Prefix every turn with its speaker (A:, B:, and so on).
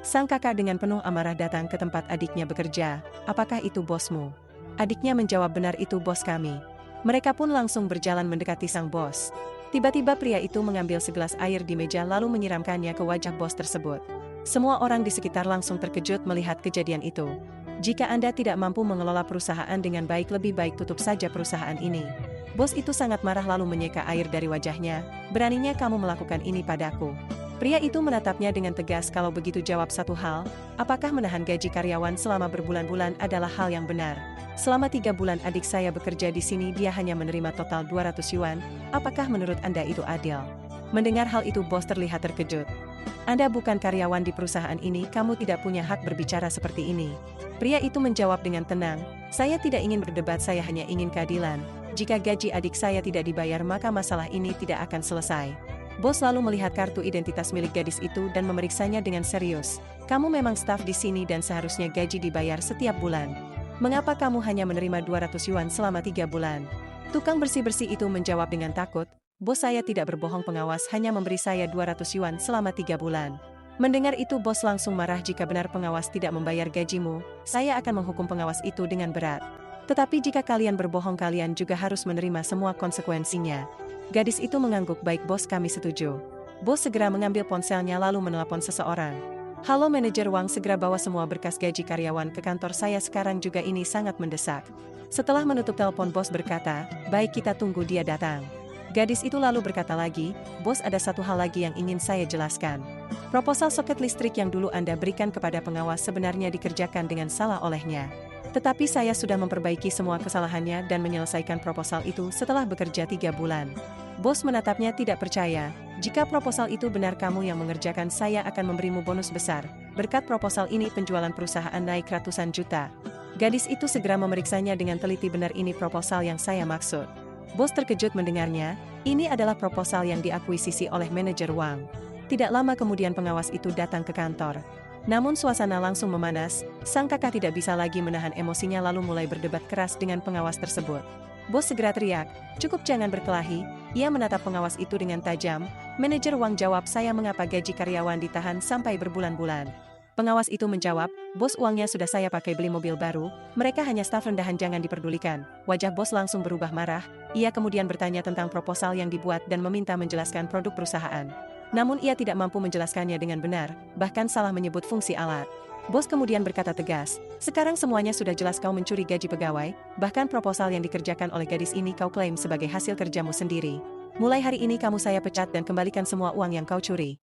A: Sang kakak dengan penuh amarah datang ke tempat adiknya bekerja. Apakah itu bosmu? Adiknya menjawab, benar, itu bos kami. Mereka pun langsung berjalan mendekati sang bos. Tiba-tiba pria itu mengambil segelas air di meja lalu menyiramkannya ke wajah bos tersebut. Semua orang di sekitar langsung terkejut melihat kejadian itu. Jika Anda tidak mampu mengelola perusahaan dengan baik, lebih baik tutup saja perusahaan ini. Bos itu sangat marah lalu menyeka air dari wajahnya. Beraninya kamu melakukan ini padaku? Pria itu menatapnya dengan tegas. Kalau begitu jawab satu hal, apakah menahan gaji karyawan selama berbulan-bulan adalah hal yang benar? Selama 3 bulan adik saya bekerja di sini, dia hanya menerima total 200 yuan. Apakah menurut Anda itu adil? Mendengar hal itu bos terlihat terkejut. Anda bukan karyawan di perusahaan ini, kamu tidak punya hak berbicara seperti ini. Pria itu menjawab dengan tenang, saya tidak ingin berdebat, saya hanya ingin keadilan. Jika gaji adik saya tidak dibayar maka masalah ini tidak akan selesai. Bos lalu melihat kartu identitas milik gadis itu dan memeriksanya dengan serius. Kamu memang staf di sini dan seharusnya gaji dibayar setiap bulan. Mengapa kamu hanya menerima 200 yuan selama 3 bulan? Tukang bersih-bersih itu menjawab dengan takut, bos saya tidak berbohong, pengawas hanya memberi saya 200 yuan selama 3 bulan. Mendengar itu bos langsung marah, jika benar pengawas tidak membayar gajimu, saya akan menghukum pengawas itu dengan berat. Tetapi jika kalian berbohong kalian juga harus menerima semua konsekuensinya. Gadis itu mengangguk, baik bos, kami setuju. Bos segera mengambil ponselnya lalu menelepon seseorang. Halo manajer Wang, segera bawa semua berkas gaji karyawan ke kantor saya sekarang juga, ini sangat mendesak. Setelah menutup telepon bos berkata, baik kita tunggu dia datang. Gadis itu lalu berkata lagi, bos ada satu hal lagi yang ingin saya jelaskan. Proposal soket listrik yang dulu Anda berikan kepada pengawas sebenarnya dikerjakan dengan salah olehnya. Tetapi saya sudah memperbaiki semua kesalahannya dan menyelesaikan proposal itu setelah bekerja 3 bulan. Bos menatapnya tidak percaya, jika proposal itu benar kamu yang mengerjakan, saya akan memberimu bonus besar. Berkat proposal ini penjualan perusahaan naik ratusan juta. Gadis itu segera memeriksanya dengan teliti, benar ini proposal yang saya maksud. Bos terkejut mendengarnya, ini adalah proposal yang diakuisisi oleh manajer Wang. Tidak lama kemudian pengawas itu datang ke kantor. Namun suasana langsung memanas, sang kakak tidak bisa lagi menahan emosinya lalu mulai berdebat keras dengan pengawas tersebut. Bos segera teriak, cukup, jangan berkelahi. Ia menatap pengawas itu dengan tajam. Manajer Wang jawab, saya mengapa gaji karyawan ditahan sampai berbulan-bulan? Pengawas itu menjawab, bos, uangnya sudah saya pakai beli mobil baru, mereka hanya staf rendahan, jangan diperdulikan. Wajah bos langsung berubah marah, ia kemudian bertanya tentang proposal yang dibuat dan meminta menjelaskan produk perusahaan. Namun ia tidak mampu menjelaskannya dengan benar, bahkan salah menyebut fungsi alat. Bos kemudian berkata tegas, sekarang semuanya sudah jelas, kau mencuri gaji pegawai, bahkan proposal yang dikerjakan oleh gadis ini kau klaim sebagai hasil kerjamu sendiri. Mulai hari ini kamu saya pecat dan kembalikan semua uang yang kau curi.